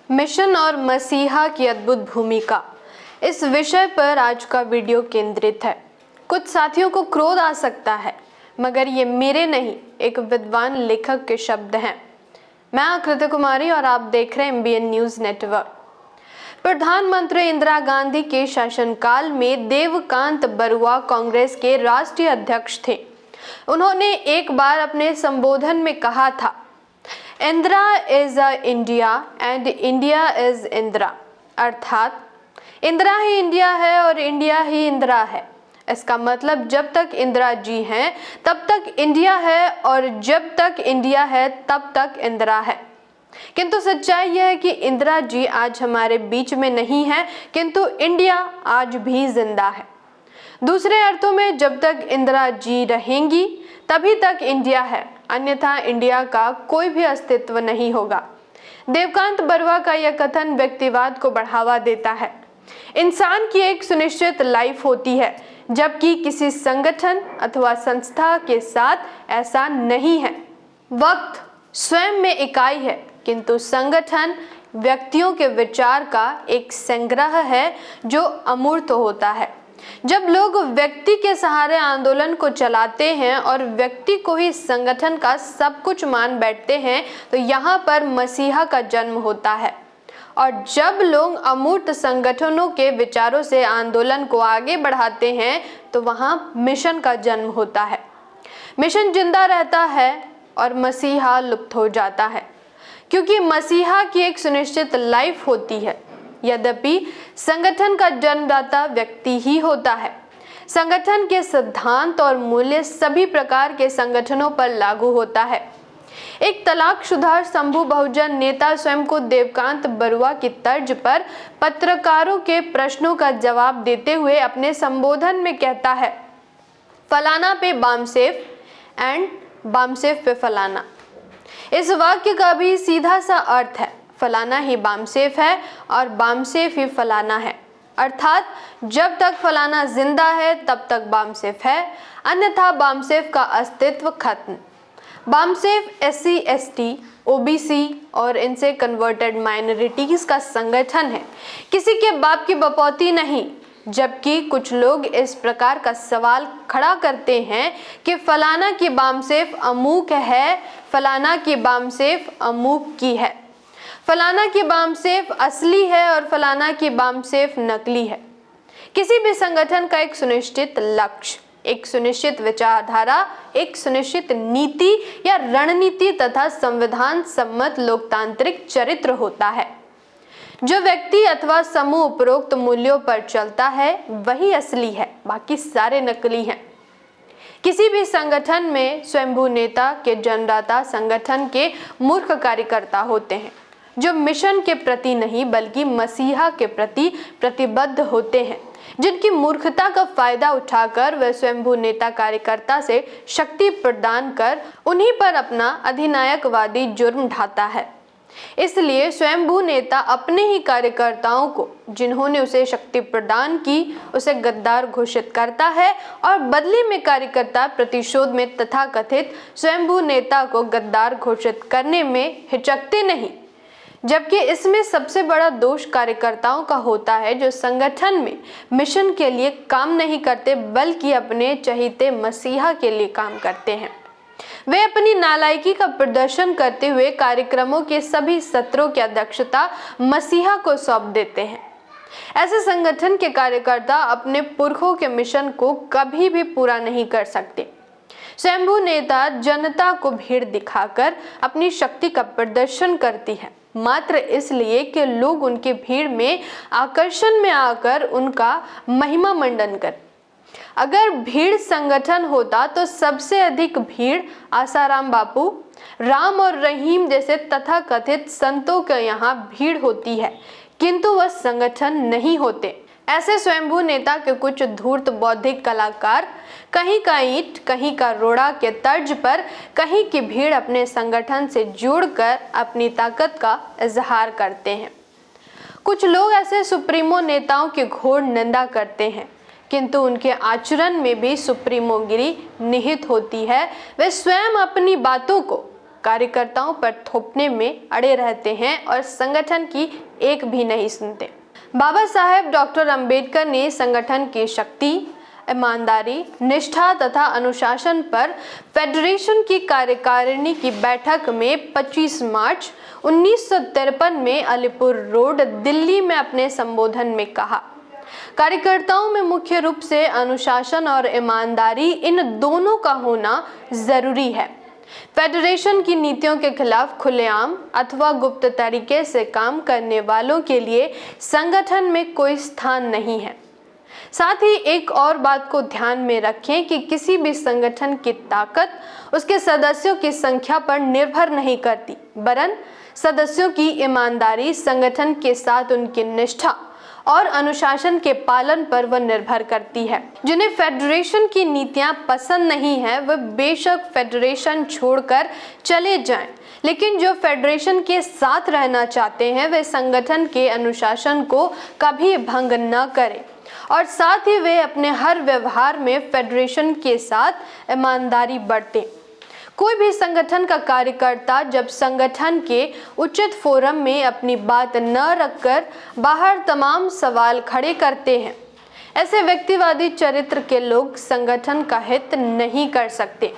Mission और मसीहा की अद्भुत भूमिका, इस विषय पर आज का वीडियो केंद्रित है। कुछ साथियों को क्रोध आ सकता है, मगर ये मेरे नहीं, एक विद्वान लेखक के शब्द हैं। मैं आकृति कुमारी और आप देख रहे हैं MBN न्यूज नेटवर्क। प्रधानमंत्री इंदिरा गांधी के शासनकाल में देवकांत बरुआ कांग्रेस के राष्ट्रीय अध्यक्ष थे। उन्होंने एक बार अपने संबोधन में कहा था, Indira is a India and India is Indira, अर्थात इंदिरा ही इंडिया है और इंडिया ही इंदिरा है। इसका मतलब जब तक इंदिरा जी हैं तब तक इंडिया है और जब तक इंडिया है तब तक इंदिरा है। किंतु सच्चाई यह है कि इंदिरा जी आज हमारे बीच में नहीं है, किंतु इंडिया आज भी जिंदा है। दूसरे अर्थों में जब तक इंदिरा जी रहेंगी तभी तक इंडिया है, अन्यथा इंडिया का कोई भी अस्तित्व नहीं होगा। देवकांत बरुआ का यह कथन व्यक्तिवाद को बढ़ावा देता है। इंसान की एक सुनिश्चित लाइफ होती है, जबकि किसी संगठन अथवा संस्था के साथ ऐसा नहीं है। वक्त स्वयं में इकाई है, किंतु संगठन व्यक्तियों के विचार का एक संग्रह है जो अमूर्त होता है। जब लोग व्यक्ति के सहारे आंदोलन को चलाते हैं और व्यक्ति को ही संगठन का सब कुछ मान बैठते हैं, तो यहाँ पर मसीहा का जन्म होता है। और जब लोग अमूर्त संगठनों के विचारों से आंदोलन को आगे बढ़ाते हैं, तो वहाँ मिशन का जन्म होता है। मिशन जिंदा रहता है और मसीहा लुप्त हो जाता है, क्योंकि मसीहा की एक सुनिश्चित लाइफ होती है। यद्यपि संगठन का जन्मदाता व्यक्ति ही होता है। संगठन के सिद्धांत और मूल्य सभी प्रकार के संगठनों पर लागू होता है। एक तलाकशुदा शंभू बहुजन नेता स्वयं को देवकांत बरुआ की तर्ज पर पत्रकारों के प्रश्नों का जवाब देते हुए अपने संबोधन में कहता है, फलाना पे बामसेफ एंड बामसेफ पे फलाना। इस वाक्य का भी सीधा सा अर्थ है, फलाना ही बामसेफ है और बामसेफ ही फलाना है। अर्थात जब तक फलाना जिंदा है तब तक बामसेफ है, अन्यथा बामसेफ का अस्तित्व खत्म। बामसेफ SC ST OBC और इनसे कन्वर्टेड माइनॉरिटीज का संगठन है, किसी के बाप की बपौती नहीं। जबकि कुछ लोग इस प्रकार का सवाल खड़ा करते हैं कि फलाना की बामसेफ अमूक है, फलाना की बामसेफ अमूक की है, फलाना की बामसेफ असली है और फलाना की बामसेफ नकली है। किसी भी संगठन का एक सुनिश्चित लक्ष्य, एक सुनिश्चित विचारधारा, एक सुनिश्चित नीति या रणनीति तथा संविधान सम्मत लोकतांत्रिक चरित्र होता है। जो व्यक्ति अथवा समूह उपरोक्त मूल्यों पर चलता है वही असली है, बाकी सारे नकली हैं। किसी भी संगठन में स्वयंभू नेता के जन्मदाता संगठन के मूर्ख कार्यकर्ता होते हैं, जो मिशन के प्रति नहीं बल्कि मसीहा के प्रति प्रतिबद्ध होते हैं, जिनकी मूर्खता का फायदा उठाकर वह स्वयंभू नेता कार्यकर्ता से शक्ति प्रदान कर उन्हीं पर अपना अधिनायकवादी जुर्म ढाता है। इसलिए स्वयंभू नेता अपने ही कार्यकर्ताओं को, जिन्होंने उसे शक्ति प्रदान की, उसे गद्दार घोषित करता है और बदले में कार्यकर्ता प्रतिशोध में तथाकथित स्वयंभू नेता को गद्दार घोषित करने में हिचकते नहीं। जबकि इसमें सबसे बड़ा दोष कार्यकर्ताओं का होता है, जो संगठन में मिशन के लिए काम नहीं करते बल्कि अपने चहीते मसीहा के लिए काम करते हैं। वे अपनी नालायकी का प्रदर्शन करते हुए कार्यक्रमों के सभी सत्रों की अध्यक्षता मसीहा को सौंप देते हैं। ऐसे संगठन के कार्यकर्ता अपने पुरखों के मिशन को कभी भी पूरा नहीं कर सकते। स्वयंभू नेता जनता को भीड़ दिखाकर अपनी शक्ति का प्रदर्शन करती है, मात्र इसलिए कि लोग उनके भीड़ में आकर्षण में आकर उनका महिमा मंडन करें। अगर भीड़ संगठन होता तो सबसे अधिक भीड़ आसाराम बापू, राम और रहीम जैसे तथाकथित संतों के यहाँ भीड़ होती है, किंतु वह संगठन नहीं होते। ऐसे स्वयंभू नेता के कुछ धूर्त बौद्धिक कलाकार कहीं का ईंट कहीं का रोड़ा के तर्ज पर कहीं की भीड़ अपने संगठन से जोड़कर अपनी ताकत का इजहार करते हैं। कुछ लोग ऐसे सुप्रीमो नेताओं की घोर निंदा करते हैं, किंतु उनके आचरण में भी सुप्रीमोगिरी निहित होती है। वे स्वयं अपनी बातों को कार्यकर्ताओं पर थोपने में अड़े रहते हैं और संगठन की एक भी नहीं सुनते। बाबा साहेब डॉक्टर अंबेडकर ने संगठन की शक्ति, ईमानदारी, निष्ठा तथा अनुशासन पर फेडरेशन की कार्यकारिणी की बैठक में 25 मार्च 1953 में अलीपुर रोड, दिल्ली में अपने संबोधन में कहा, कार्यकर्ताओं में मुख्य रूप से अनुशासन और ईमानदारी, इन दोनों का होना जरूरी है। फेडरेशन की नीतियों के खिलाफ खुलेआम अथवा गुप्त तरीके से काम करने वालों के लिए संगठन में कोई स्थान नहीं है। साथ ही एक और बात को ध्यान में रखें कि किसी भी संगठन की ताकत उसके सदस्यों की संख्या पर निर्भर नहीं करती, वरन सदस्यों की ईमानदारी, संगठन के साथ उनकी निष्ठा और अनुशासन के पालन पर वह निर्भर करती है। जिन्हें फेडरेशन की नीतियां पसंद नहीं है वह बेशक फेडरेशन छोड़कर चले जाएं, लेकिन जो फेडरेशन के साथ रहना चाहते हैं वे संगठन के अनुशासन को कभी भंग न करें और साथ ही वे अपने हर व्यवहार में फेडरेशन के साथ ईमानदारी बरतें। कोई भी संगठन का कार्यकर्ता जब संगठन के उचित फोरम में अपनी बात न रखकर बाहर तमाम सवाल खड़े करते हैं, ऐसे व्यक्तिवादी चरित्र के लोग संगठन का हित नहीं कर सकते।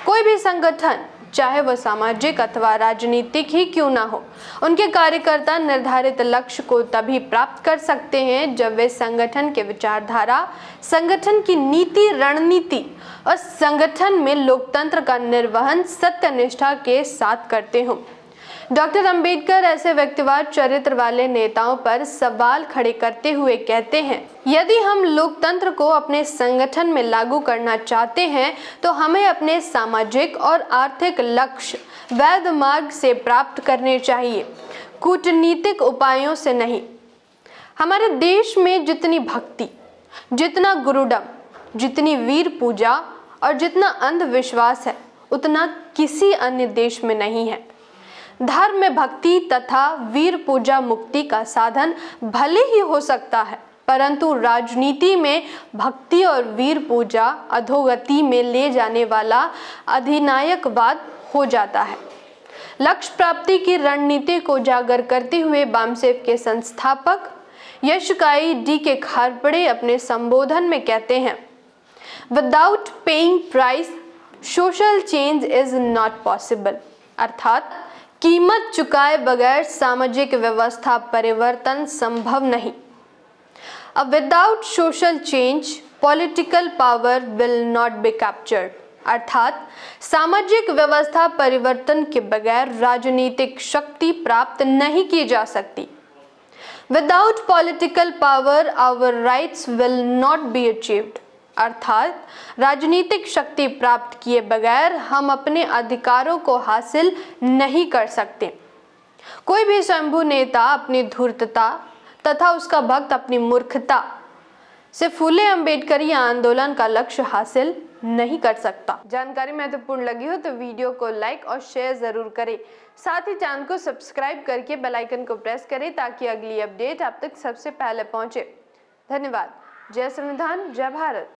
कोई भी संगठन, चाहे वह सामाजिक अथवा राजनीतिक ही क्यों ना हो, उनके कार्यकर्ता निर्धारित लक्ष्य को तभी प्राप्त कर सकते हैं जब वे संगठन के विचारधारा, संगठन की नीति रणनीति और संगठन में लोकतंत्र का निर्वहन सत्यनिष्ठा के साथ करते हों। डॉक्टर अंबेडकर ऐसे व्यक्तिवाद चरित्र वाले नेताओं पर सवाल खड़े करते हुए कहते हैं, यदि हम लोकतंत्र को अपने संगठन में लागू करना चाहते हैं तो हमें अपने सामाजिक और आर्थिक लक्ष्य वैध मार्ग से प्राप्त करने चाहिए, कूटनीतिक उपायों से नहीं। हमारे देश में जितनी भक्ति, जितना गुरुडम, जितनी वीर पूजा और जितना अंधविश्वास है, उतना किसी अन्य देश में नहीं है। धर्म में भक्ति तथा वीर पूजा मुक्ति का साधन भले ही हो सकता है, परंतु राजनीति में भक्ति और वीर पूजा अधोगति में ले जाने वाला अधिनायकवाद हो जाता है। लक्ष्य प्राप्ति की रणनीति को उजागर करते हुए वामसेफ के संस्थापक यशकाई डी.के. खारपड़े अपने संबोधन में कहते हैं, without paying price social change is not possible, अर्थात कीमत चुकाए बगैर सामाजिक व्यवस्था परिवर्तन संभव नहीं। अब without social change political power will not be captured, अर्थात सामाजिक व्यवस्था परिवर्तन के बगैर राजनीतिक शक्ति प्राप्त नहीं की जा सकती। Without political power our rights will not be achieved, अर्थात राजनीतिक शक्ति प्राप्त किए बगैर हम अपने अधिकारों को हासिल नहीं कर सकते। कोई भी स्वयंभू नेता अपनी धूर्तता तथा उसका भक्त अपनी मूर्खता से फूले अम्बेडकरी आंदोलन का लक्ष्य हासिल नहीं कर सकता। जानकारी महत्वपूर्ण लगी हो तो वीडियो को लाइक और शेयर जरूर करें। साथ ही चैनल को सब्सक्राइब करके बेल आइकन को प्रेस करें ताकि अगली अपडेट आप तक सबसे पहले पहुंचे। धन्यवाद। जय संविधान, जय भारत।